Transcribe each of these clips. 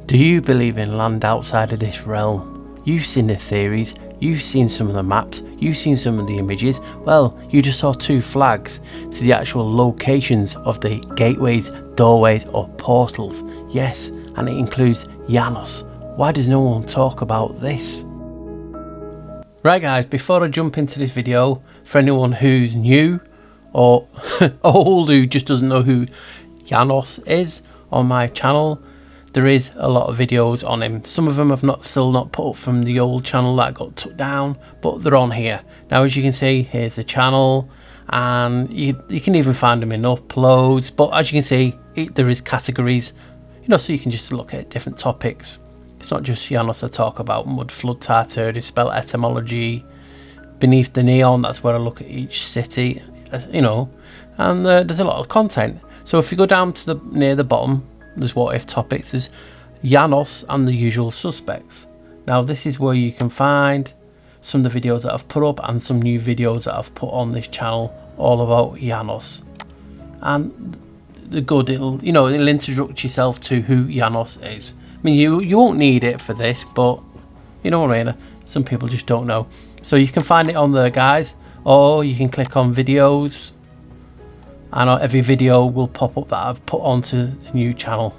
Do you believe in land outside of this realm? You've seen the theories, you've seen some of the maps, you've seen some of the images. Well, you just saw two flags to the actual locations of the gateways, doorways or portals. Yes, and it includes Janus. Why does no one talk about this? Right guys, before I jump into this video, for anyone who's new or old who just doesn't know who Janus is on my channel, there is a lot of videos on him. Some of them I've still not put up from the old channel that got took down, but they're on here. Now as you can see, here's the channel, and you can even find them in uploads, but as you can see, there is categories, so you can just look at different topics. It's not just Janus I talk about, mud, flood, Tartary, spell etymology, beneath the neon, that's where I look at each city, and there's a lot of content. So if you go down to near the bottom, there's what if topics, there's Janus and the usual suspects. Now this is where you can find some of the videos that I've put up and some new videos that I've put on this channel all about Janus. And the good, it'll introduce yourself to who Janus is. I mean, you won't need it for this, but you know what I mean, some people just don't know. So you can find it on there guys, or you can click on videos, and every video will pop up that I've put onto the new channel.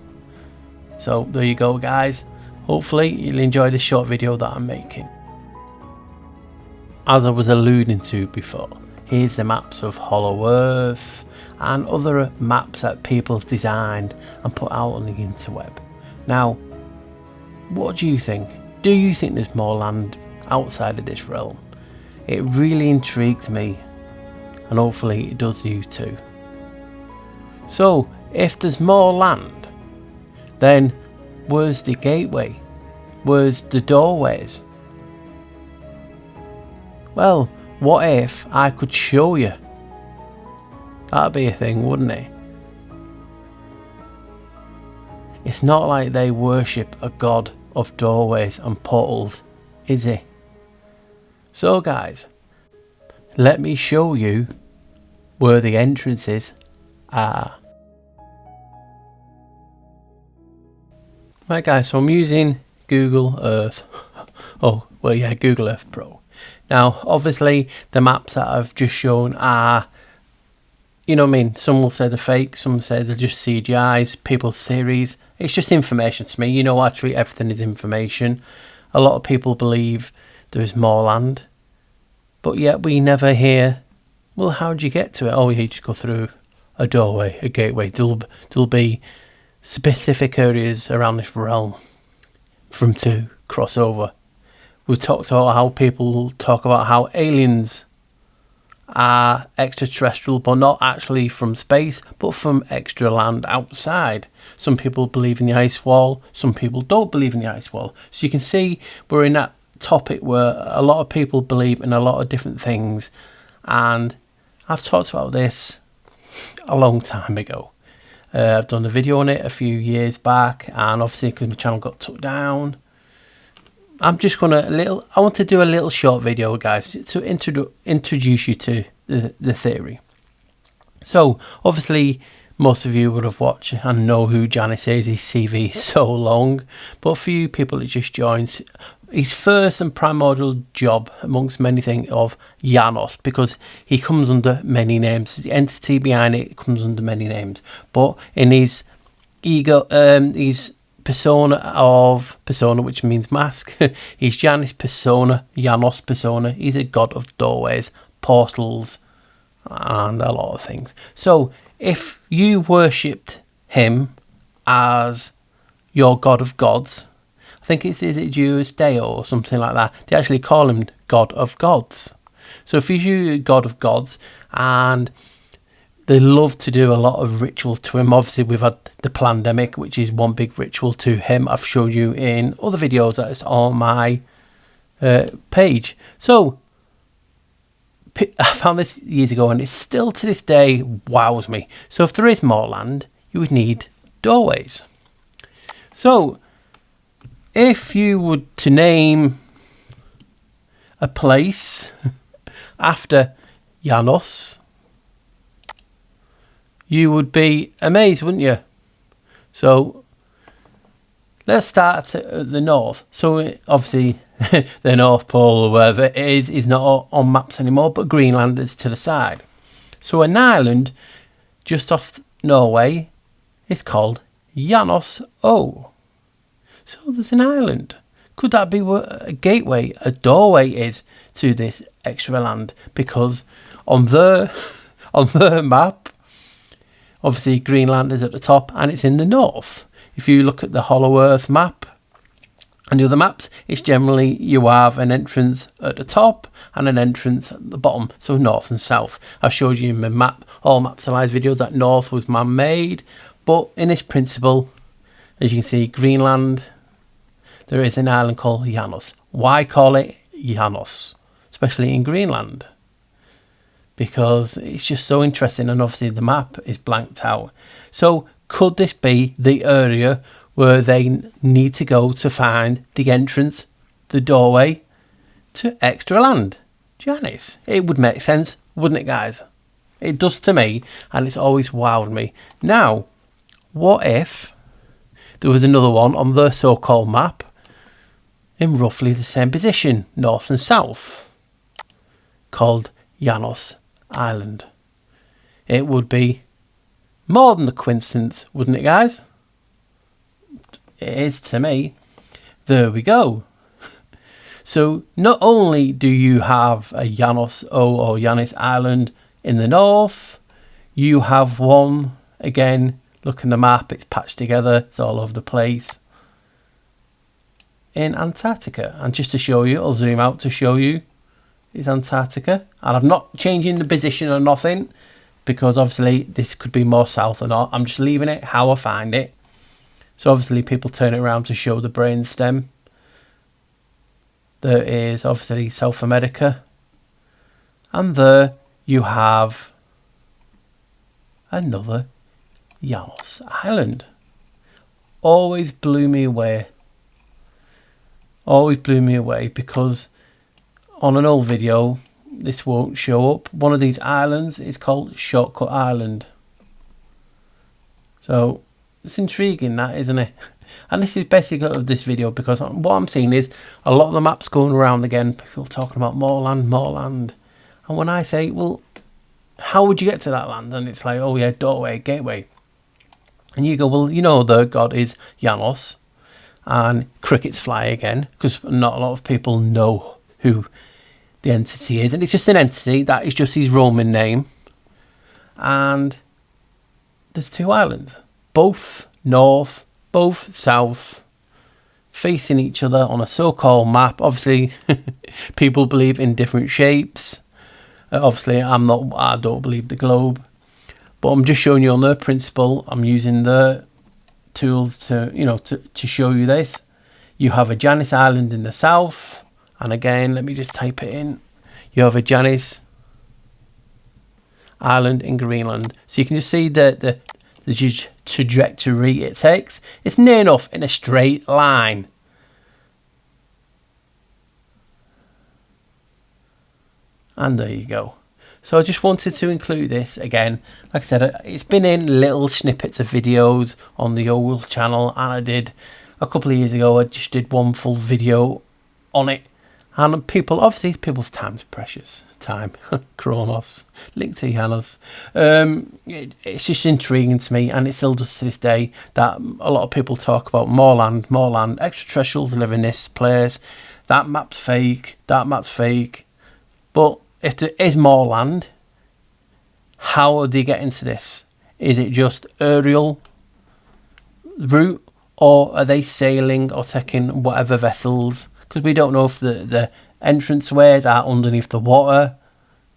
So there you go guys, hopefully you'll enjoy this short video that I'm making. As I was alluding to before, here's the maps of Hollow Earth and other maps that people's designed and put out on the interweb. Now, what do you think? Do you think there's more land outside of this realm? It really intrigues me, and hopefully it does you too. So, if there's more land, then where's the gateway? Where's the doorways? Well, what if I could show you? That'd be a thing, wouldn't it? It's not like they worship a god of doorways and portals, is it? So guys, let me show you where the entrances are. Right guys, so I'm using Google Earth. Oh, well yeah, Google Earth Pro. Now, obviously, the maps that I've just shown are, some will say they're fake, some say they're just CGIs, people's theories. It's just information to me. I treat everything as information. A lot of people believe there is more land, but yet we never hear, well, how do you get to it? Oh, you just go through a doorway, a gateway. There'll be specific areas around this realm from to cross over. We've talked about how people talk about how aliens are extraterrestrial, but not actually from space, but from extra land outside. Some people believe in the ice wall, some people don't believe in the ice wall. So you can see we're in that topic where a lot of people believe in a lot of different things, and I've talked about this a long time ago. I've done a video on it a few years back, and obviously because my channel got took down, I'm just I want to do a little short video guys to introduce you to the theory. So obviously most of you would have watched and know who Janus is. His CV is so long, but for you people that just joins, his first and primordial job amongst many things of Janus, because he comes under many names. The entity behind it comes under many names, but in his ego, his persona, which means mask, he's Janus persona, Janus persona. He's a god of doorways, portals, and a lot of things. So if you worshipped him as your god of gods, I think is it Jewish Deo or something like that, they actually call him god of gods. So if you're god of gods, and they love to do a lot of ritual to him. Obviously we've had the pandemic, which is one big ritual to him. I've showed you in other videos that is on my page. So I found this years ago, and it still to this day wows me. So if there is more land, you would need doorways. So if you would to name a place after Janus, you would be amazed, wouldn't you? So let's start at the north. So obviously the North Pole or wherever it is not on maps anymore, but Greenland is to the side. So an island just off Norway is called Janus. So there's an island. Could that be a gateway, a doorway is to this extra land? Because on their map, obviously Greenland is at the top and it's in the north. If you look at the Hollow Earth map and the other maps, it's generally you have an entrance at the top and an entrance at the bottom, so north and south. I showed you in my map, all Maps Allies videos, that north was man-made, but in this principle, as you can see, Greenland, there is an island called Janus. Why call it Janus, especially in Greenland? Because it's just so interesting, and obviously the map is blanked out. So could this be the area where they need to go to find the entrance, the doorway to extra land? Janus. It would make sense, wouldn't it, guys? It does to me, and it's always wowed me. Now, what if there was another one on the so-called map in roughly the same position, north and south, called Janus Island? It would be more than a coincidence, wouldn't it, guys? It is to me. There we go. So not only do you have a Janus or Janus Island in the north, you have one, again, look in the map, it's patched together, it's all over the place, in Antarctica. And just to show you, I'll zoom out to show you, it's Antarctica. And I'm not changing the position or nothing, because obviously this could be more south or not. I'm just leaving it how I find it. So obviously people turn it around to show the brainstem. There is obviously South America. And there you have another Janus Island. Always blew me away. Always blew me away, because on an old video, this won't show up. One of these islands is called Shortcut Island. So it's intriguing, that, isn't it? And this is basically of this video, because what I'm seeing is a lot of the maps going around again, people talking about more land, more land. And when I say, well, how would you get to that land? And it's like, oh yeah, doorway, gateway. And you go, well, you know, the god is Janus, and crickets fly again, because not a lot of people know who the entity is, and it's just an entity that is just his Roman name. And there's two islands, both north, both south, facing each other on a so-called map. Obviously people believe in different shapes. Obviously I don't believe the globe, but I'm just showing you on their principle. I'm using the tools to, you know, to show you this. You have a Janus Island in the south, and again, let me just type it in. You have a Janus Island in Greenland. So you can just see the trajectory it takes. It's near enough in a straight line. And there you go. So I just wanted to include this again. Like I said, it's been in little snippets of videos on the old channel, and I did a couple of years ago, I just did one full video on it. And people, obviously people's time's precious. Time, Kronos, linked to Janus. It's just intriguing to me, and it still does to this day, that a lot of people talk about more land, extraterrestrials live in this place, that map's fake, that map's fake. But if there is more land, how are they getting to this? Is it just aerial route, or are they sailing or taking whatever vessels? Because we don't know if the entranceways are underneath the water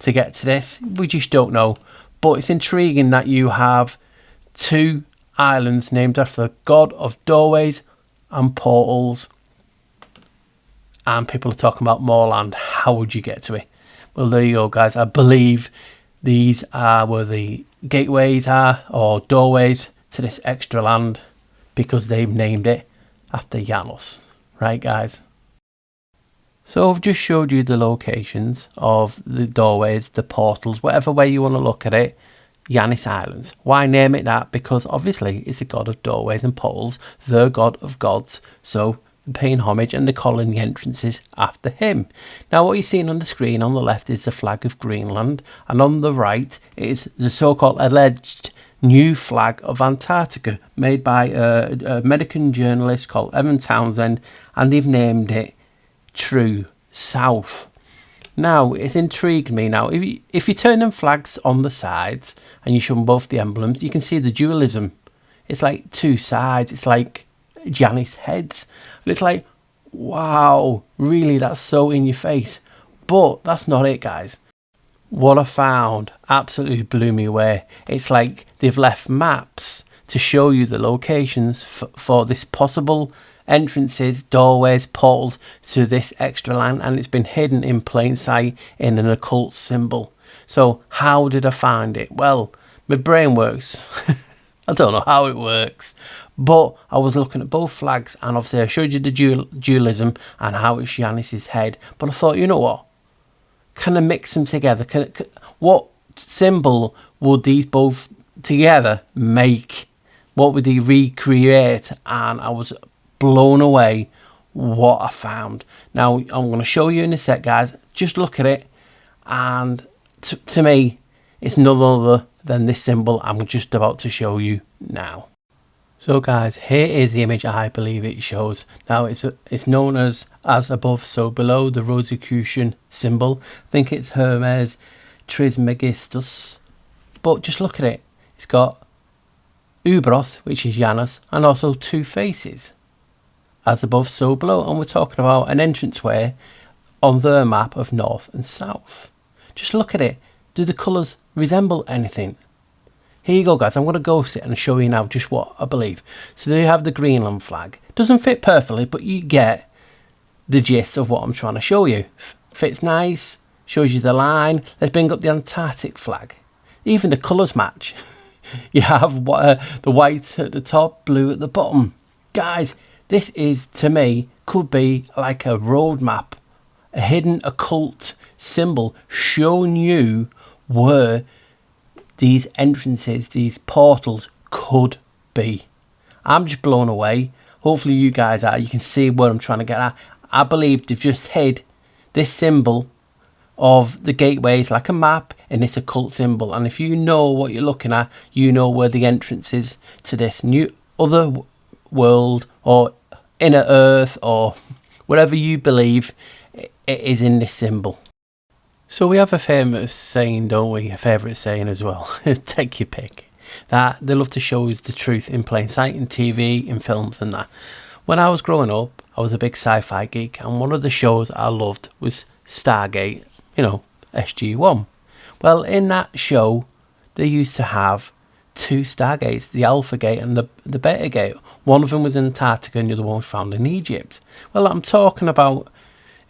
to get to this. We just don't know. But it's intriguing that you have two islands named after the god of doorways and portals, and people are talking about more land. How would you get to it? Well, there you go, guys. I believe these are where the gateways are, or doorways to this extra land, because they've named it after Janus. Right, guys? So I've just showed you the locations of the doorways, the portals, whatever way you want to look at it. Janus Islands. Why name it that? Because obviously it's a god of doorways and portals, the god of gods, so they're paying homage and they're calling the entrances after him. Now what you're seeing on the screen on the left is the flag of Greenland, and on the right is the so-called alleged new flag of Antarctica, made by a American journalist called Evan Townsend, and they've named it True South. Now it's intrigued me. Now if you turn them flags on the sides and you show them both the emblems, you can see the dualism. It's like two sides, it's like Janus heads, and it's like, wow, really, that's so in your face. But that's not it, guys. What I found absolutely blew me away. It's like they've left maps to show you the locations for this possible entrances, doorways, portals to this extra land, and it's been hidden in plain sight in an occult symbol. So how did I find it? Well, my brain works. I don't know how it works, but I was looking at both flags, and obviously I showed you the dualism and how it's Janus's head, but I thought, you know what? Can I mix them together? What symbol would these both together make? What would they recreate? And I was blown away what I found. Now I'm going to show you in a sec, guys. Just look at it, and to me it's none other than this symbol I'm just about to show you now. So guys, here is the image I believe it shows. Now it's known as above so below, the Rosicrucian symbol. I think it's Hermes Trismegistus, but just look at it. It's got Ubros, which is Janus, and also two faces, as above so below, and we're talking about an entranceway on their map of north and south. Just look at it. Do the colours resemble anything? Here you go, guys. I'm going to go sit and show you now just what I believe. So there you have the Greenland flag. Doesn't fit perfectly, but you get the gist of what I'm trying to show you. Fits nice, shows you the line. Let's bring up the Antarctic flag. Even the colours match. You have the white at the top, blue at the bottom. Guys, this is, to me, could be like a roadmap, a hidden occult symbol showing you where these entrances, these portals could be. I'm just blown away. Hopefully you guys are. You can see what I'm trying to get at. I believe they've just hid this symbol of the gateways like a map in this occult symbol. And if you know what you're looking at, you know where the entrance is to this new other world or inner earth or whatever you believe it is in this symbol. So we have a famous saying, don't we? A favourite saying as well. Take your pick. That they love to show us the truth in plain sight, in TV, in films and that. When I was growing up, I was a big sci-fi geek, and one of the shows I loved was Stargate, you know, SG-1. Well, in that show, they used to have two Stargates, the Alpha Gate and the Beta Gate. One of them was in Antarctica and the other one was found in Egypt. Well, I'm talking about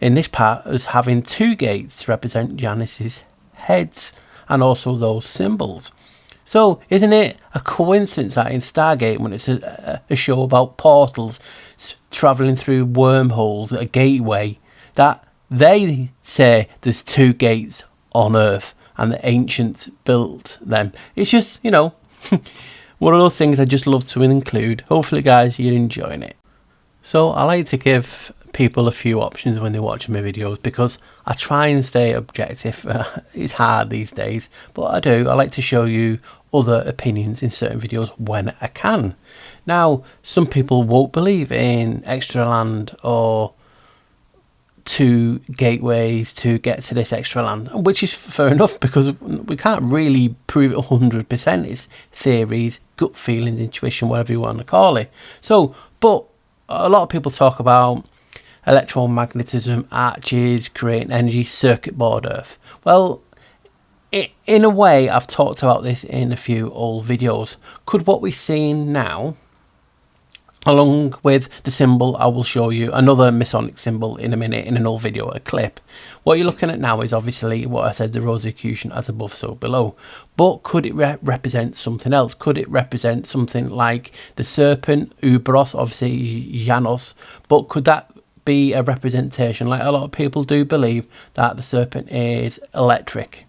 in this part as having two gates to represent Janus's heads and also those symbols. So isn't it a coincidence that in Stargate, when it's a show about portals travelling through wormholes, a gateway, that they say there's two gates on Earth and the ancients built them? It's just, you know, one of those things I just love to include. Hopefully guys, you're enjoying it. So I like to give people a few options when they're watching my videos, because I try and stay objective. It's hard these days, but I do. I like to show you other opinions in certain videos when I can. Now, some people won't believe in extra land or two gateways to get to this extra land, which is fair enough, because we can't really prove it 100%. It's theories, gut feelings, intuition, whatever you want to call it. So, but a lot of people talk about electromagnetism, arches, creating energy, circuit board Earth. Well, in a way, I've talked about this in a few old videos. Could what we're seeing now, along with the symbol, I will show you another Masonic symbol in a minute in an old video, a clip. What you're looking at now is obviously what I said, the Rosicrucian, as above so below. But could it represent something else? Could it represent something like the serpent, Ubros, obviously Janus, but could that be a representation, like a lot of people do believe, that the serpent is electric,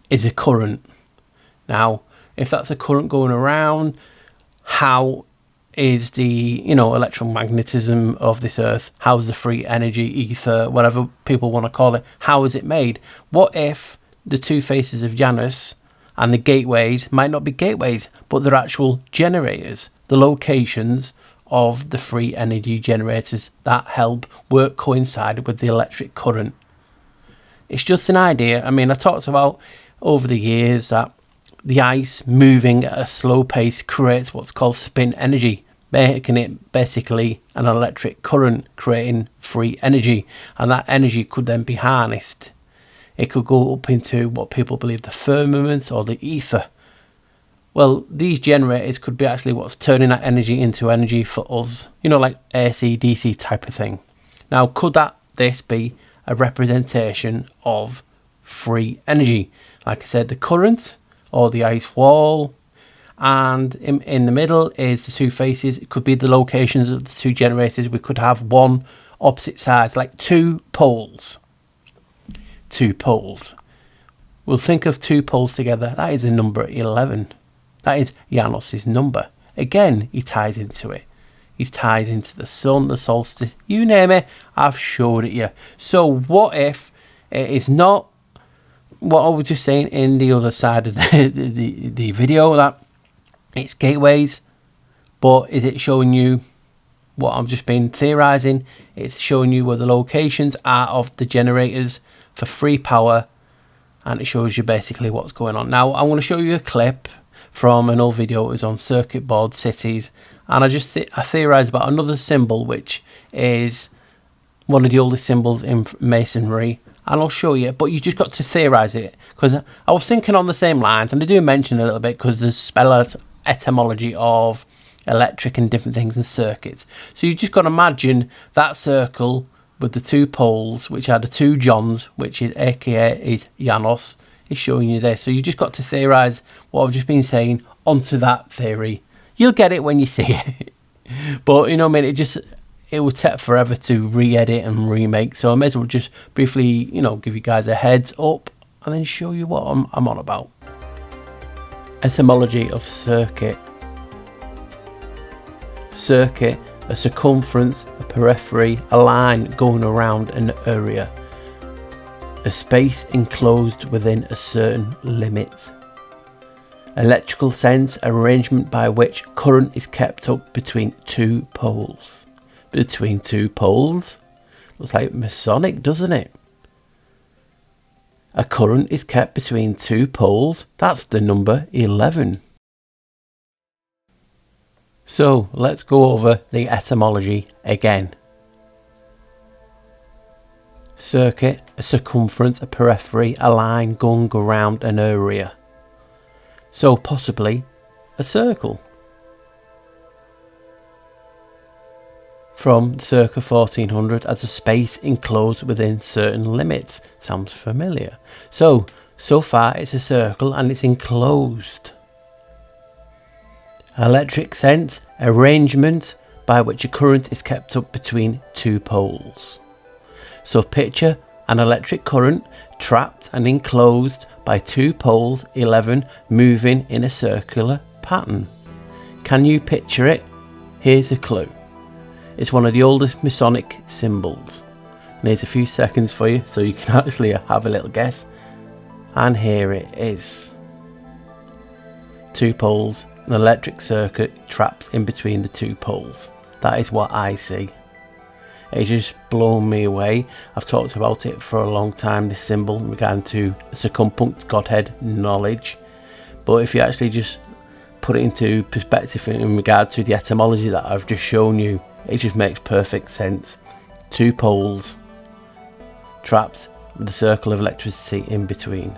is a current, Now, if that's a current going around, how is the, electromagnetism of this earth, how's the free energy, ether, whatever people want to call it, how is it made? What if the two faces of Janus and the gateways might not be gateways, but they're actual generators, the locations of the free energy generators that help work coincide with the electric current? It's just an idea. I mean, I talked about over the years that the ice moving at a slow pace creates what's called spin energy, making it basically an electric current, creating free energy, and that energy could then be harnessed. It could go up into what people believe the firmament or the ether. Well, these generators could be actually what's turning that energy into energy for us, like AC, DC type of thing. Now, could this be a representation of free energy? Like I said, the current or the ice wall, and in the middle is the two faces. It could be the locations of the two generators. We could have one opposite sides, like two poles. We'll think of two poles together. That is the number 11. That is Janus's number. Again, he ties into it. He ties into the sun, the solstice, you name it. I've showed it you. So what if it is not what I was just saying in the other side of the video, that it's gateways, but is it showing you what I've just been theorizing? It's showing you where the locations are of the generators for free power, and it shows you basically what's going on. Now, I'm going to show you a clip from an old video. It was on circuit board cities, and I theorized about another symbol which is one of the oldest symbols in masonry, and I'll show you, but you just got to theorize it, because I was thinking on the same lines, and I do mention a little bit because there's spell etymology of electric and different things and circuits. So you just got to imagine that circle with the two poles, which are the two Johns, which is aka is Janus, is showing you this. So you just got to theorize what I've just been saying onto that theory. You'll get it when you see it. But it would take forever to re-edit and remake, so I may as well just briefly give you guys a heads up and then show you what I'm on about. Etymology of circuit. Circuit, a circumference, a periphery, a line going around an area, a space enclosed within a certain limit. Electrical sense, arrangement by which current is kept up between two poles. Between two poles? Looks like Masonic, doesn't it? A current is kept between two poles. That's the number 11. So let's go over the etymology again. Circuit, a circumference, a periphery, a line going around an area. So possibly a circle. From circa 1400 as a space enclosed within certain limits. Sounds familiar. So far it's a circle and it's enclosed. Electric sense, arrangement by which a current is kept up between two poles. So picture an electric current trapped and enclosed by two poles, 11, moving in a circular pattern. Can you picture it? Here's a clue. It's one of the oldest Masonic symbols. And here's a few seconds for you so you can actually have a little guess. And here it is. Two poles, an electric circuit trapped in between the two poles. That is what I see. It's just blown me away. I've talked about it for a long time, this symbol, in regard to circumpunct Godhead knowledge. But if you actually just put it into perspective in regard to the etymology that I've just shown you, it just makes perfect sense. Two poles trapped with a circle of electricity in between.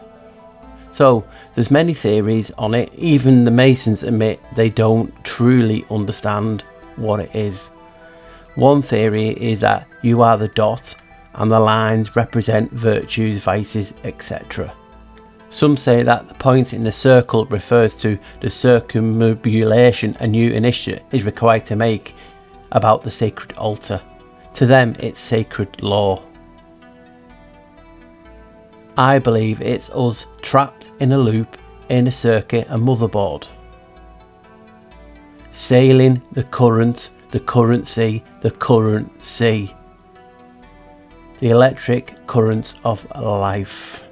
So there's many theories on it. Even the Masons admit they don't truly understand what it is. One theory is that you are the dot and the lines represent virtues, vices, etc. Some say that the point in the circle refers to the circumambulation a new initiate is required to make about the sacred altar. To them, it's sacred law. I believe it's us trapped in a loop in a circuit a motherboard. Sailing the currency, the currency. The electric current of life.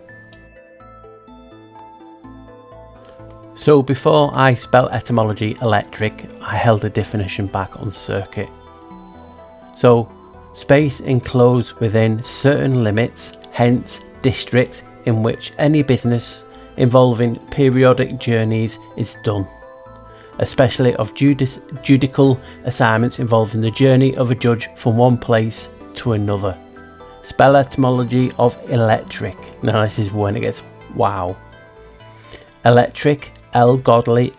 So before I spelled etymology electric, I held a definition back on circuit. So space enclosed within certain limits, hence district, in which any business involving periodic journeys is done, especially of judicial assignments involving the journey of a judge from one place to another. Spell etymology of electric. Now this is when it gets wow. Electric, L godly,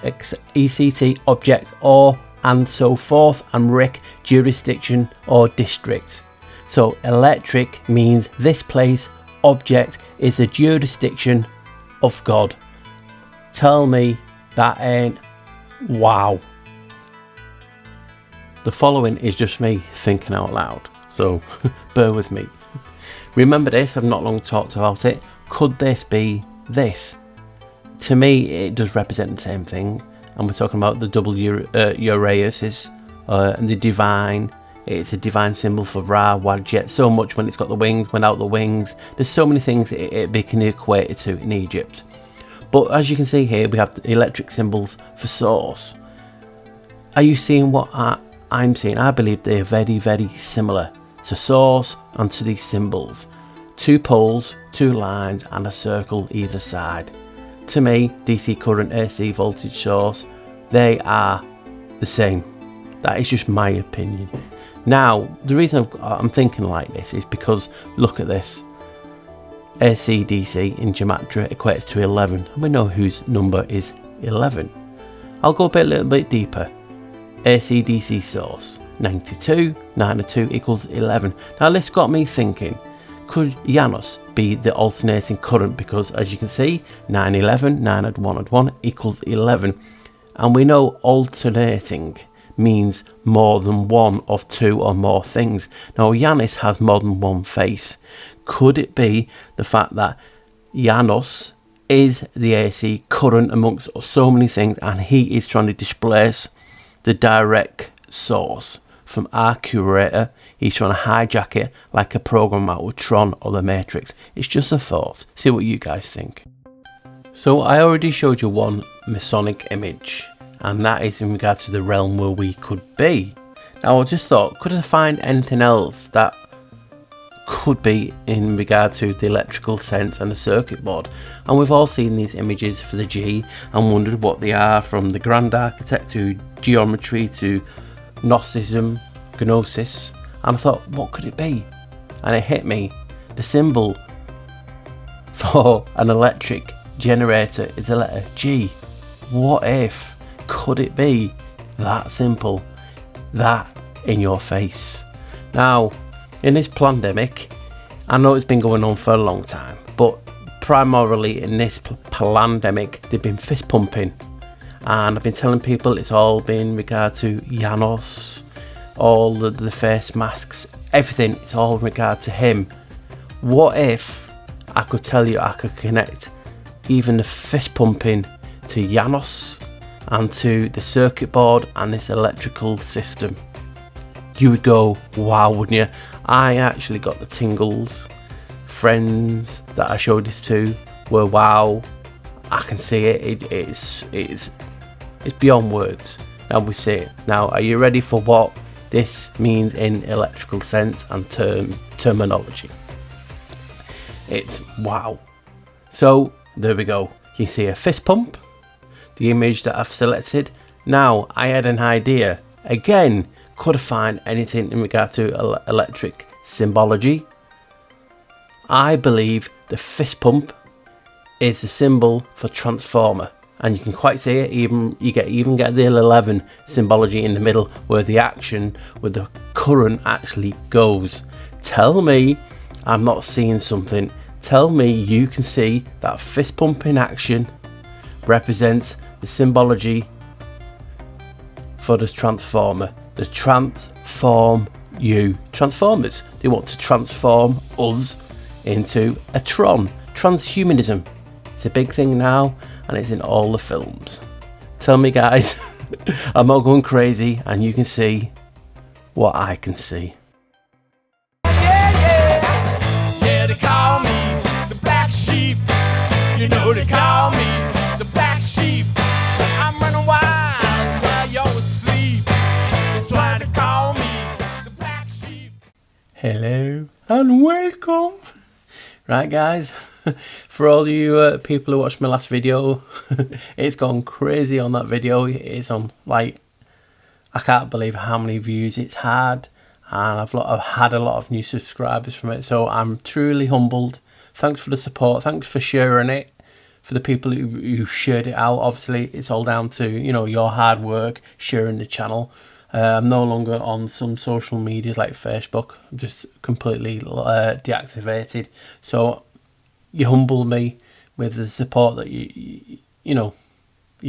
ECT object or and so forth, and rick jurisdiction or district. So electric means this place, object is a jurisdiction of God. Tell me that ain't wow. The following is just me thinking out loud, so bear with me. Remember this, I've not long talked about it. Could this be this? To me it does represent the same thing, and we're talking about the double Uraeus and the divine. It's a divine symbol for Ra, Wadjet, so much when it's got the wings, without the wings. There's so many things it can equate it to in Egypt. But as you can see here, we have the electric symbols for source. Are you seeing what I'm seeing? I believe they're very, very similar to source and to these symbols. Two poles, two lines and a circle either side. To me, DC current, AC voltage source, they are the same. That is just my opinion. Now, the reason I'm thinking like this is because look at this. AC DC in gematria equates to 11, and we know whose number is 11. I'll go a little bit deeper. AC DC source 92, 9 and 2 equals 11. Now this got me thinking, could Janus be the alternating current? Because as you can see, 9, 11, 9 and 1 equals 11. And we know alternating means more than one of two or more things. Now Janus has more than one face. Could it be the fact that Janus is the AC current amongst so many things, and he is trying to displace the direct source from our curator? He's trying to hijack it like a program out of Tron or the Matrix. It's just a thought. See what you guys think. So I already showed you one Masonic image, and that is in regard to the realm where we could be. Now I just thought, could I find anything else that could be in regard to the electrical sense and the circuit board? And we've all seen these images for the G and wondered what they are, from the grand architect to geometry to Gnosticism, Gnosis, and I thought, what could it be? And it hit me, the symbol for an electric generator is the letter G. What if? Could it be that simple? That in your face. Now, in this pandemic, I know it's been going on for a long time, but primarily in this pandemic, they've been fist pumping, and I've been telling people it's all been in regard to Janus, all the face masks, everything, it's all in regard to him. What if I could tell you I could connect even the fist pumping to Janus and to the circuit board and this electrical system? You would go, wow, wouldn't you? I actually got the tingles. Friends that I showed this to were, wow, I can see it. It's beyond words. Now we see it. Now, are you ready for what this means in electrical sense and terminology? It's wow. So there we go. You see a fist pump, the image that I've selected. Now I had an idea. Again, could I find anything in regard to electric symbology? I believe the fist pump is the symbol for transformer, and you can quite see it. Even get the 11 symbology in the middle, where the action with the current actually goes. Tell me I'm not seeing something. Tell me you can see that fist pump in action represents the symbology for the transformer. The transform you. Transformers, they want to transform us into a Tron. Transhumanism, it's a big thing now, and it's in all the films. Tell me, guys, I'm not going crazy, and you can see what I can see. Yeah, they call me the black sheep. You know they call me the black sheep. I'm running wild while you're asleep. That's why they call me the black sheep. Hello and welcome. Right, guys, for all you people who watched my last video, it's gone crazy on that video. It's on, like, I can't believe how many views it's had, and I've had a lot of new subscribers from it, so I'm truly humbled. Thanks for the support, thanks for sharing it, for the people who shared it out. Obviously it's all down to, you know, your hard work sharing the channel. I'm no longer on some social medias like Facebook. I'm just completely deactivated. So you humble me with the support that you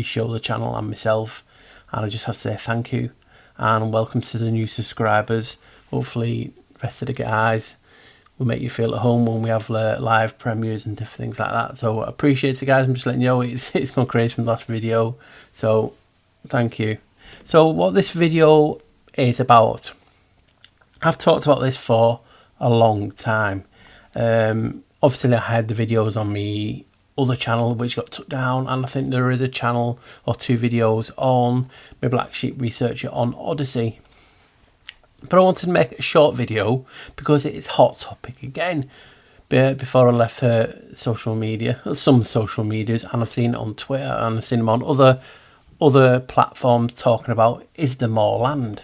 show the channel and myself, and I just have to say thank you and welcome to the new subscribers. Hopefully the rest of the guys will make you feel at home when we have live premieres and different things like that. So I appreciate it, guys. I'm just letting you know it's gone crazy from the last video, so thank you. So what this video is about, I've talked about this for a long time. Obviously I had the videos on my other channel which got took down, and I think there is a channel or two videos on my Black Sheep Researcher on Odyssey. But I wanted to make a short video because it is hot topic again. Before I left social media, some social medias, and I've seen it on Twitter and I've seen them on other platforms talking about, is there more land?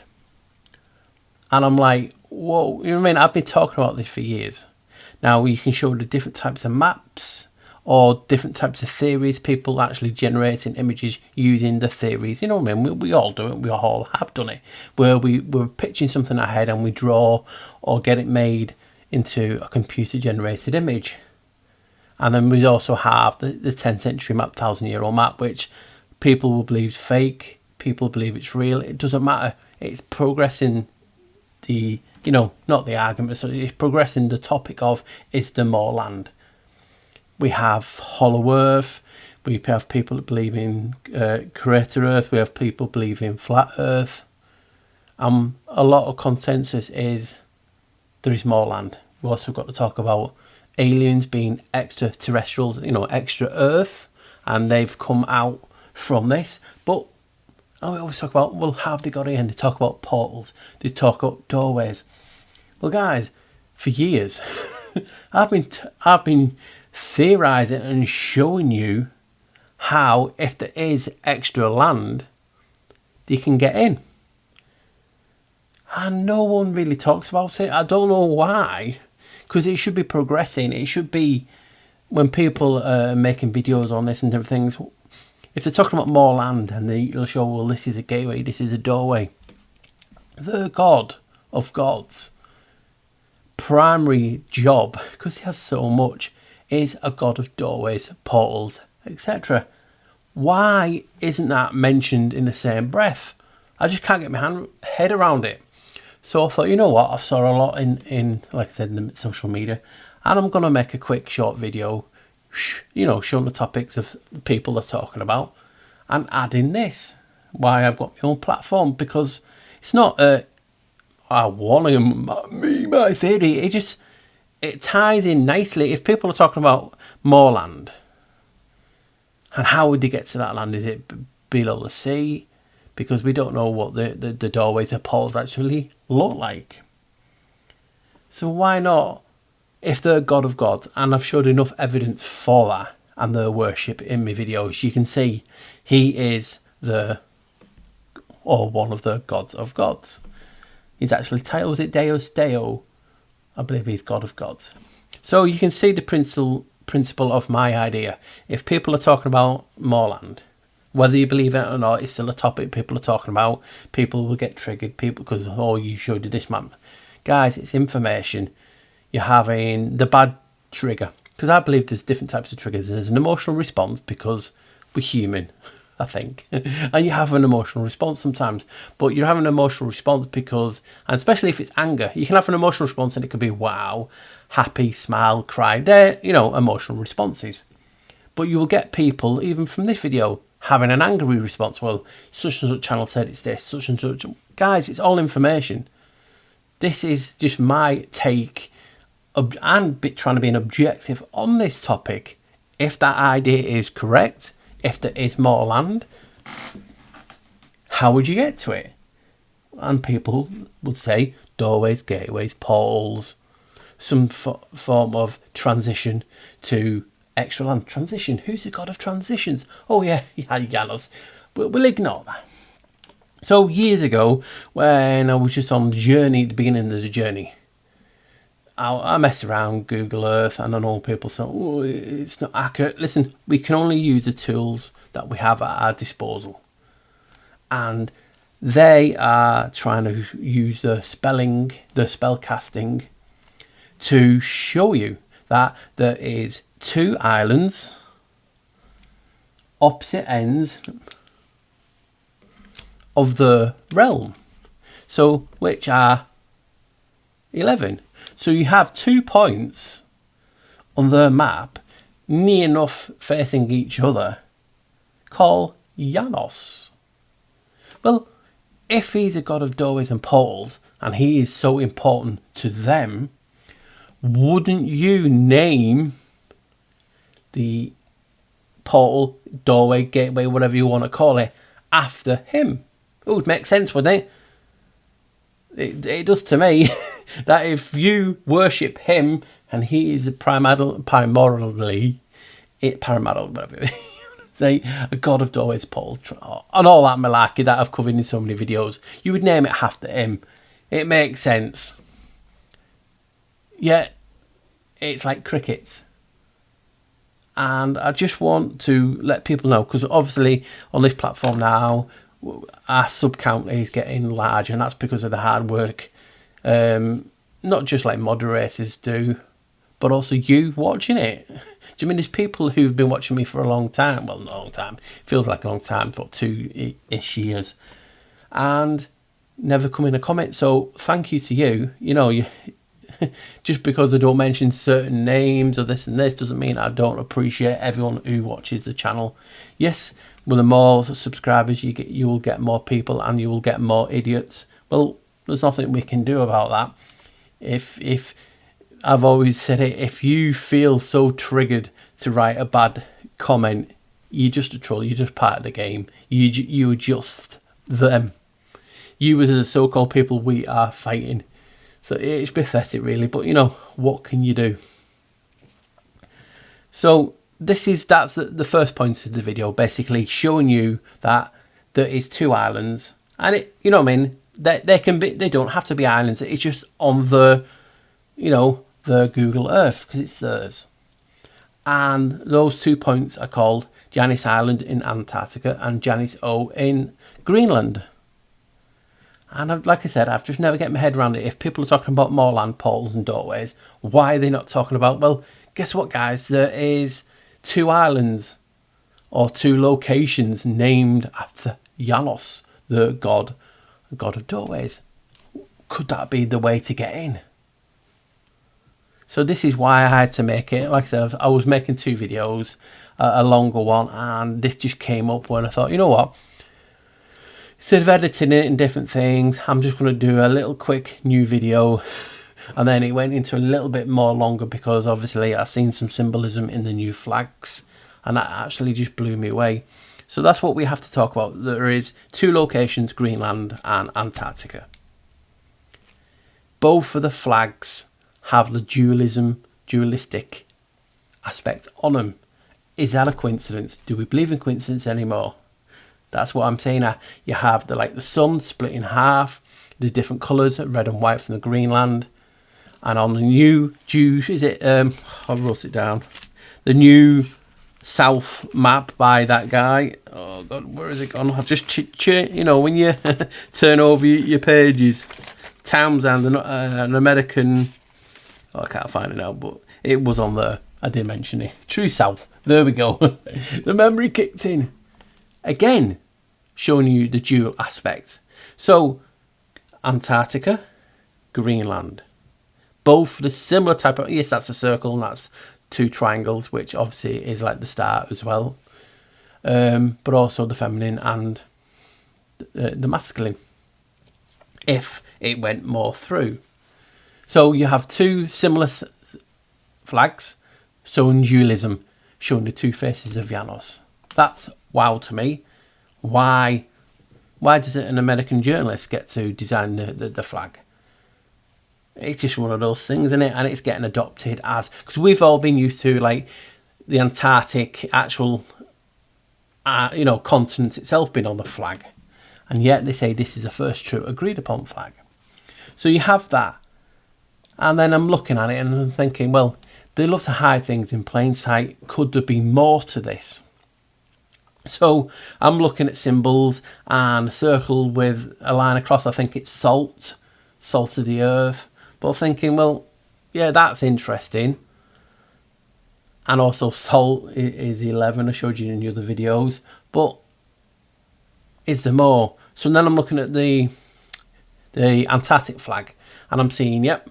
And I'm like, whoa, you know what I mean? I've been talking about this for years. Now you can show the different types of maps or different types of theories, people actually generating images using the theories. You know what I mean? We all do it, we all have done it, where we're pitching something ahead and we draw or get it made into a computer generated image. And then we also have the 10th century map, 1,000-year-old map, which people will believe is fake, people believe it's real. It doesn't matter. It's progressing the, you know, not the argument, so it's progressing the topic of, is there more land? We have hollow earth, we have people that believe in crater earth, we have people believe in flat earth. A lot of consensus is there is more land. We've also got to talk about aliens being extraterrestrials, you know, extra earth, and they've come out from this. But we always talk about, well, how have they got in? They talk about portals, they talk about doorways. Well, guys, for years I've been theorizing and showing you how, if there is extra land, they can get in, and no one really talks about it. I don't know why, because it should be progressing. It should be, when people are making videos on this and different things, if they're talking about more land and they'll show, well, this is a gateway, this is a doorway. The God of gods' primary job, because he has so much, is a god of doorways, portals, etc. Why isn't that mentioned in the same breath? I just can't get my head around it. So I thought, you know what, I've saw a lot in like I said, in the social media, and I'm going to make a quick short video, you know, showing the topics of the people are talking about, and add in this, why I've got my own platform, because it's not I want my theory. It ties in nicely. If people are talking about more land, and how would they get to that land? Is it below the sea? Because we don't know what the doorways of portals actually look like. So why not, if they're God of gods, and I've showed enough evidence for that, and their worship in my videos, you can see he is one of the gods of gods. He's actually titled, was it Deus Deo? I believe he's God of gods. So you can see the principle of my idea. If people are talking about more land, whether you believe it or not, it's still a topic people are talking about. People will get triggered, because, oh, you showed this map. Guys, it's information. You're having the bad trigger, because I believe there's different types of triggers. There's an emotional response, because we're human, I think, and you have an emotional response sometimes, but you're having an emotional response because, and especially if it's anger, you can have an emotional response and it could be wow, happy, smile, cry. They're, you know, emotional responses. But you will get people, even from this video, having an angry response. Well, such and such channel said it's this, such and such. Guys, it's all information. This is just my take and trying to be an objective on this topic. If that idea is correct, if there is more land, how would you get to it? And people would say doorways, gateways, portals, some form of transition to extra land. Transition, who's the god of transitions? Oh yeah, Janus. We'll ignore that. So years ago, when I was just on the journey, the beginning of the journey, I messed around Google Earth, and I know people say, oh, it's not accurate. Listen, we can only use the tools that we have at our disposal. And they are trying to use the spell casting to show you that there is 2 islands, opposite ends of the realm, so which are 11. So you have 2 points on the map near enough facing each other called Janus. Well, if he's a god of doorways and portals and he is so important to them, wouldn't you name the portal, doorway, gateway, whatever you want to call it, after him? It would make sense, wouldn't it? It does to me. That if you worship him and he is primarily, whatever, say a god of doorways, portal, and all that malarkey that I've covered in so many videos, you would name it after him. It makes sense. Yet it's like crickets. And I just want to let people know, because obviously on this platform now, our sub count is getting large, and that's because of the hard work. Not just like moderators do, but also you watching it. Do you mean there's people who've been watching me for a long time? Well, not a long time. Feels like a long time, but 2-ish years. And never come in a comment. So thank you to you. You know, just because I don't mention certain names or this and this doesn't mean I don't appreciate everyone who watches the channel. Yes, with the more subscribers you will get more people, and you will get more idiots. Well, there's nothing we can do about that. If I've always said it, if you feel so triggered to write a bad comment, you're just a troll. You're just part of the game. You are just them. You are the so-called people we are fighting. So it's pathetic, really. But you know, what can you do? So that's the first point of the video, basically showing you that there is 2 islands, and it, you know what I mean. They don't have to be islands. It's just on the, you know, the Google Earth, because it's theirs. And those 2 points are called Janus Island in Antarctica and Janus O in Greenland. And like I said, I've just never get my head around it. If people are talking about more land, portals and doorways, why are they not talking about, well, guess what, guys? There is 2 islands or 2 locations named after Janus, the god of doorways. Could that be the way to get in? So this is why I had to make it. Like I said, I was making 2 videos, a longer one, and this just came up when I thought, you know what, instead of editing it and different things, I'm just going to do a little quick new video. And then it went into a little bit more longer, because obviously I've seen some symbolism in the new flags, and that actually just blew me away. So that's what we have to talk about. There is 2 locations, Greenland and Antarctica. Both of the flags have the dualistic aspect on them. Is that a coincidence? Do we believe in coincidence anymore? That's what I'm saying. You have the sun split in half, the different colours, red and white from the Greenland. And on the new I wrote it down. The new south map by that guy. Oh God, where is it gone? I've just you know, when you turn over your pages, Townsend, an American. Oh, I can't find it now, but it was on there. I did mention it. True south. There we go. The memory kicked in again, showing you the dual aspect. So Antarctica, Greenland, both the similar type of, yes, that's a circle and that's two triangles, which obviously is like the star as well, but also the feminine and the masculine, if it went more through. So you have two similar flags showing dualism, showing the two faces of Janus. That's wow to me. Why does an American journalist get to design the flag? It's just one of those things, isn't it? And it's getting adopted as, because we've all been used to like the Antarctic actual, continent itself being on the flag, and yet they say this is the first true agreed upon flag. So you have that, and then I'm looking at it and I'm thinking, well, they love to hide things in plain sight. Could there be more to this? So I'm looking at symbols and a circle with a line across. I think it's salt of the earth. But thinking, well, yeah, that's interesting. And also salt is 11. I showed you in the other videos. But is there more? So then I'm looking at the Antarctic flag, and I'm seeing, yep,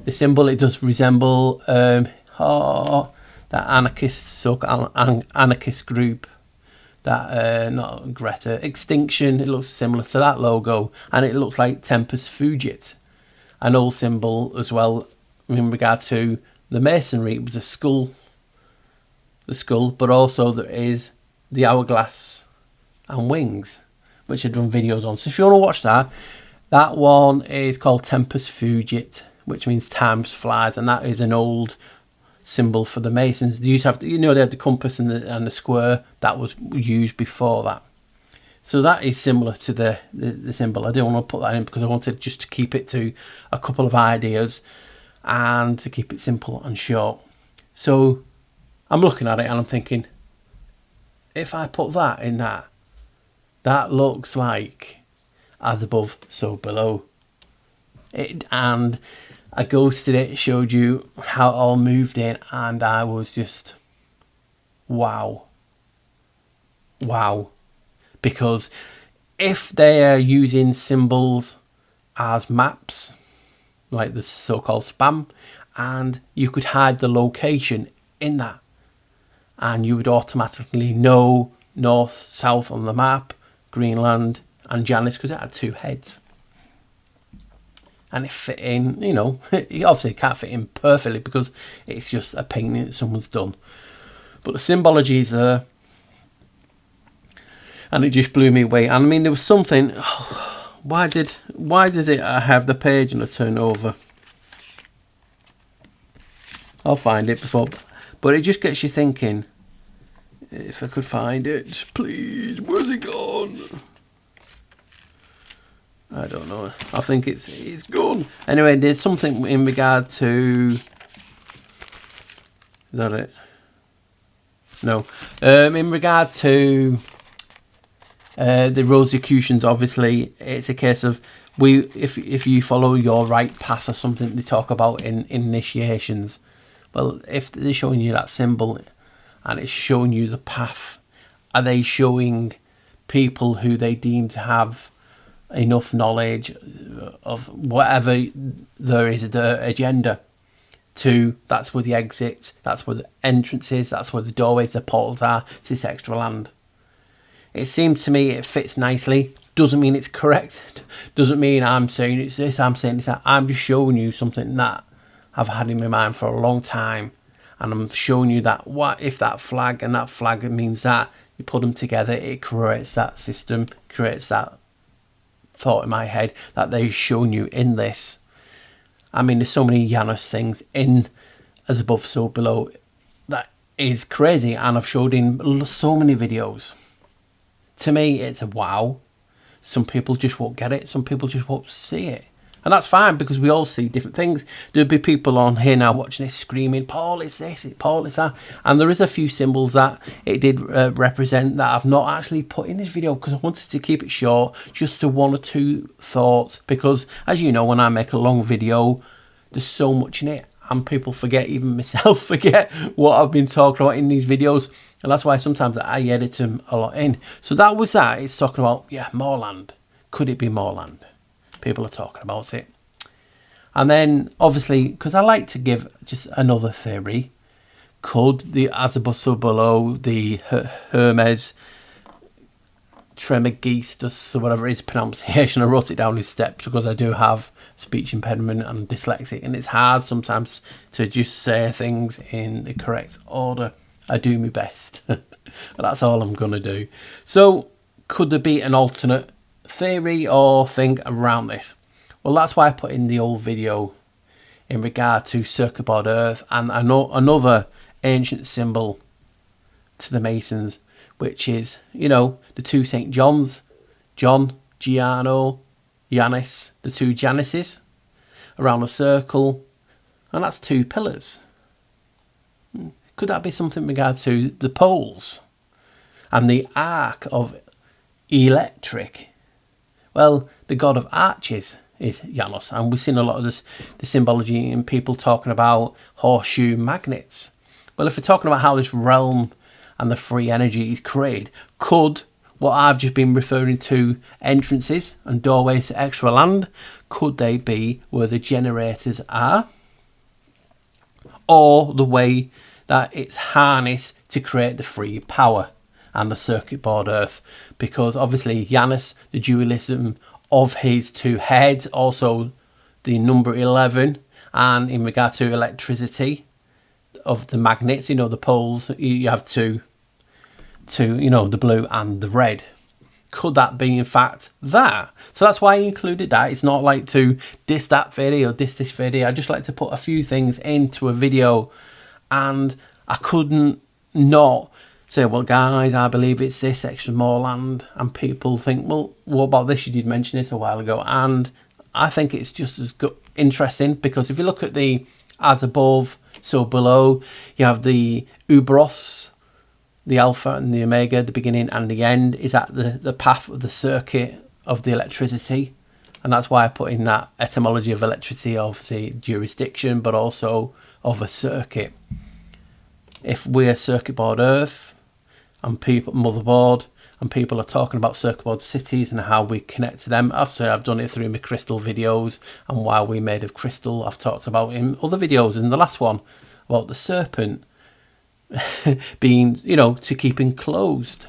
the symbol, it does resemble that anarchist group, that not Greta, Extinction. It looks similar to that logo, and it looks like Tempus Fugit, an old symbol as well in regard to the masonry. It was the skull, but also there is the hourglass and wings, which I've done videos on. So if you want to watch that one is called Tempus Fugit, which means time flies, and that is an old symbol for the Masons. They used to have, they had the compass and the square that was used before that. So that is similar to the symbol. I didn't want to put that in because I wanted just to keep it to a couple of ideas and to keep it simple and short. So I'm looking at it and I'm thinking, if I put that in that looks like as above, so below. And I ghosted it, showed you how it all moved in, and I was just wow. Because if they are using symbols as maps, like the so-called spam, and you could hide the location in that, and you would automatically know north, south on the map, Greenland and Janus, because it had two heads. And it fit in, it obviously can't fit in perfectly because it's just a painting that someone's done. But the symbology is there. And it just blew me away. And I mean, there was something, why does it have the page and a turnover? I'll find it before. But it just gets you thinking, if I could find it, please, where's it gone? I don't know. I think it's gone. Anyway, there's something in regard to... Is that it? No. In regard to the Rosicrucians, obviously, it's a case of if you follow your right path or something they talk about in initiations. Well, if they're showing you that symbol and it's showing you the path, are they showing people who they deem to have enough knowledge of whatever there is their agenda to, that's where the exits, that's where the entrances, that's where the doorways, the portals are to this extra land? It seems to me it fits nicely. Doesn't mean it's correct, doesn't mean I'm saying it's this, I'm saying it's that. I'm just showing you something that I've had in my mind for a long time, and I'm showing you that what if that flag and that flag means that, you put them together, it creates that system, creates that thought in my head that they've shown you in this. I mean, there's so many Janus things in as above, so below. That is crazy, and I've showed in so many videos. To me, it's a wow. Some people just won't get it. Some people just won't see it. And that's fine, because we all see different things. There'll be people on here now watching this screaming, Paul, it's this, Paul, it's that. And there is a few symbols that it did represent that I've not actually put in this video, because I wanted to keep it short, just to one or two thoughts. Because, as you know, when I make a long video, there's so much in it. And people forget, even myself forget what I've been talking about in these videos. And that's why sometimes I edit them a lot in. So that was that. It's talking about, more land. Could it be more land? People are talking about it. And then obviously, because I like to give just another theory, could the as above so below, the Hermes Trismegistus or whatever his pronunciation, I wrote it down in steps because I do have speech impediment and dyslexic, and it's hard sometimes to just say things in the correct order. I do my best. That's all I'm gonna do. So could there be an alternate theory or thing around this? Well, that's why I put in the old video in regard to circuit board Earth and another ancient symbol to the Masons, which is, you know, the two St. Johns, John, Janus, the two Januses around a circle, and that's two pillars. Could that be something in regard to the poles and the arc of electric? Well, the god of arches is Janus, and we've seen a lot of this, the symbology in people talking about horseshoe magnets. Well, if we're talking about how this realm and the free energy is created, could what I've just been referring to, entrances and doorways to extra land, could they be where the generators are? Or the way that it's harnessed to create the free power and the circuit board Earth? Because obviously Janus, the dualism of his two heads, also the number 11, and in regard to electricity of the magnets, you know, the poles, you have two, you know, the blue and the red. Could that be in fact that? So that's why I included that. It's not like to diss that video or diss this video. I just like to put a few things into a video, and I couldn't not say, well guys, I believe it's this extra more land, and people think, well, what about this? You did mention this a while ago, and I think it's just as good, interesting, because if you look at the as above so below, you have the Ubros, the alpha and the omega, the beginning and the end is at the path of the circuit of the electricity. And that's why I put in that etymology of electricity of the jurisdiction, but also of a circuit. If we're circuit board Earth and people motherboard, and people are talking about circuit board cities and how we connect to them, I've done it through my crystal videos and why we're made of crystal. I've talked about in other videos, in the last one about the serpent being, you know, to keep enclosed.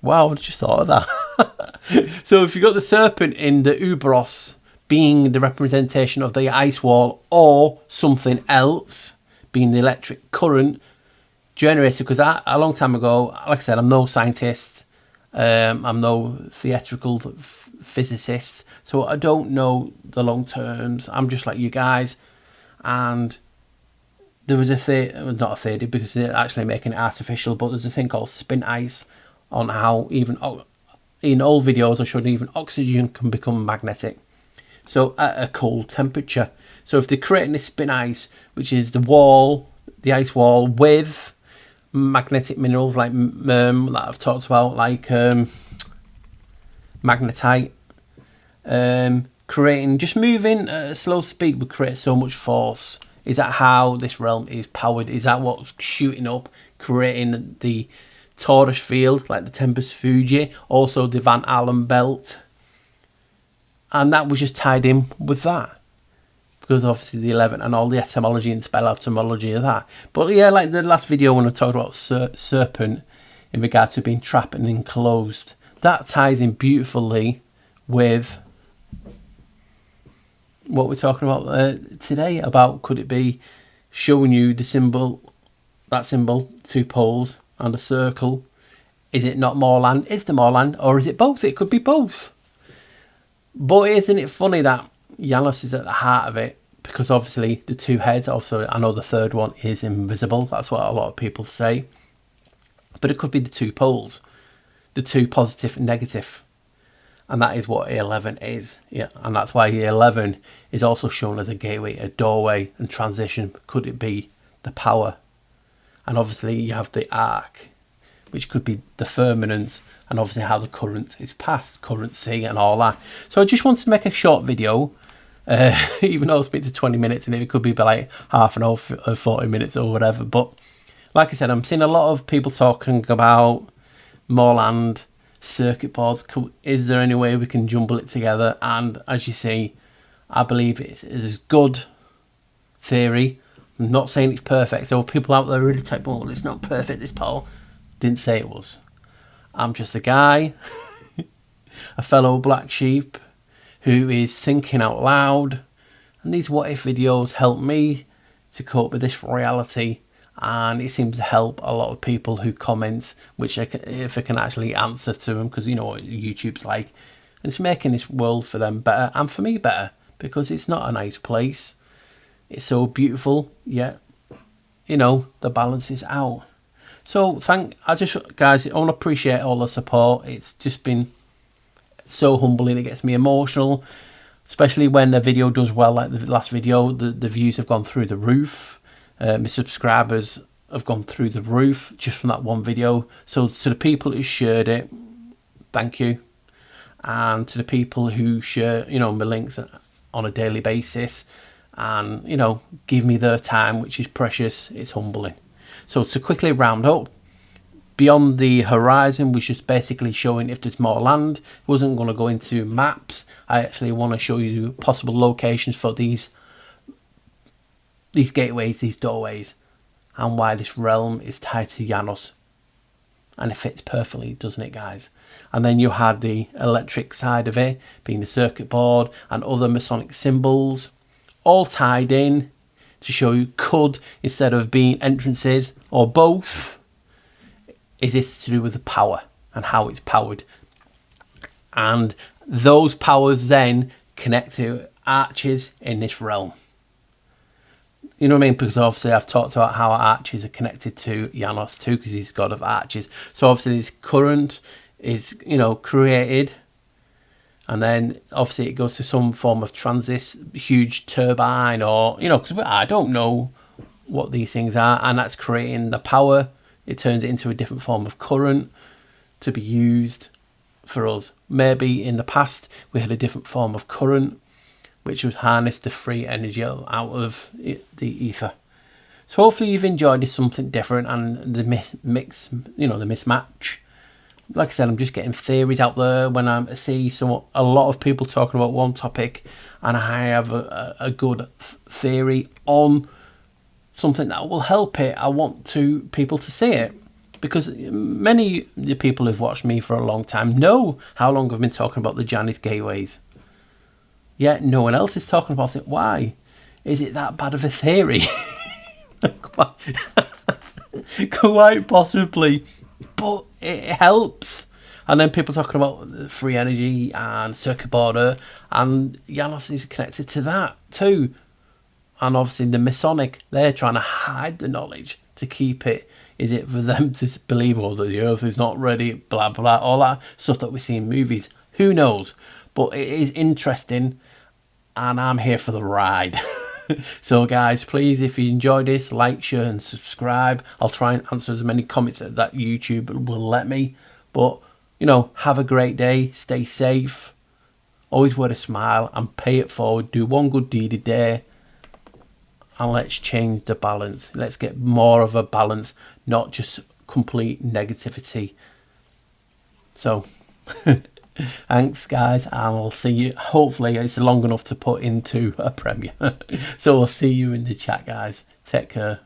Wow, I just thought of that. So if you've got the serpent in the Ubros being the representation of the ice wall, or something else being the electric current generated, because a long time ago, like I said, I'm no scientist, I'm no theatrical physicist, so I don't know the long terms. I'm just like you guys, and there was not a theory because they're actually making it artificial, but there's a thing called spin ice on how even in old videos I showed even oxygen can become magnetic, so at a cold temperature. So if they're creating this spin ice, which is the wall, the ice wall, with magnetic minerals like that I've talked about, like magnetite, creating, just moving at a slow speed would create so much force. Is that how this realm is powered? Is that what's shooting up, creating the torus field, like the Tempest Fuji, also the Van Allen belt? And that was just tied in with that, because obviously the 11 and all the etymology and spell etymology of that. But yeah, like the last video when I talked about serpent in regard to being trapped and enclosed, that ties in beautifully with what we're talking about today, about could it be showing you the symbol, that symbol, two poles and a circle. Is it not more land? Is there more land, or is it both? It could be both. But isn't it funny that Janus is at the heart of it, because obviously the two heads, also I know the third one is invisible, that's what a lot of people say, but it could be the two poles, the two positive and negative, and that is what A11 is. Yeah, and that's why A11 is also shown as a gateway, a doorway and transition. Could it be the power? And obviously you have the arc, which could be the firmament, and obviously how the current is passed, currency and all that. So I just wanted to make a short video, even though I speak to 20 minutes and it could be like half an hour or 40 minutes or whatever. But like I said, I'm seeing a lot of people talking about more land, circuit boards. Is there any way we can jumble it together? And as you see, I believe it's a good theory. I'm not saying it's perfect. So people out there really type, "Oh, it's not perfect, this Paul." Didn't say it was. I'm just a guy, a fellow black sheep, who is thinking out loud. And these what if videos help me to cope with this reality. And it seems to help a lot of people who comment, which if I can actually answer to them, because you know what YouTube's like. And it's making this world for them better and for me better, because it's not a nice place. It's so beautiful, yet, you know, the balance is out. So guys, I want to appreciate all the support. It's just been so humbling. It gets me emotional, especially when a video does well, like the last video. The views have gone through the roof. My subscribers have gone through the roof just from that one video. So to the people who shared it, thank you. And to the people who share, you know, my links on a daily basis, and, you know, give me their time, which is precious. It's humbling. So to quickly round up, Beyond the Horizon was just basically showing if there's more land. It wasn't going to go into maps. I actually want to show you possible locations for these gateways, these doorways, and why this realm is tied to Janus. And it fits perfectly, doesn't it, guys? And then you had the electric side of it, being the circuit board and other Masonic symbols, all tied in to show you could, instead of being entrances or both, is this to do with the power and how it's powered. And those powers then connect to arches in this realm. You know what I mean? Because obviously I've talked about how arches are connected to Janus too, because he's god of arches. So obviously this current is, you know, created, and then obviously it goes to some form of transit, huge turbine, or, you know, because I don't know what these things are, and that's creating the power. It turns it into a different form of current to be used for us. Maybe in the past we had a different form of current, which was harnessed the free energy out of the ether. So hopefully you've enjoyed this, something different, and the mix, you know, the mismatch. Like I said, I'm just getting theories out there when I see a lot of people talking about one topic, and I have a good theory on something that will help it. I want people to see it, because many of the people who've watched me for a long time know how long I've been talking about the Janus gateways. Yet no one else is talking about it. Why? Is it that bad of a theory? Quite possibly, but it helps. And then people talking about free energy and circuit board, and Janus is connected to that too. And obviously the Masonic, they're trying to hide the knowledge to keep it. Is it for them to believe, oh, that the earth is not ready, blah, blah, all that stuff that we see in movies? Who knows? But it is interesting, and I'm here for the ride. So guys, please, if you enjoyed this, like, share and subscribe. I'll try and answer as many comments that YouTube will let me. But, you know, have a great day. Stay safe. Always wear a smile and pay it forward. Do one good deed a day. And let's change the balance. Let's get more of a balance, not just complete negativity. So, thanks guys, and I'll see you. Hopefully it's long enough to put into a premiere. So I'll see you in the chat, guys. Take care.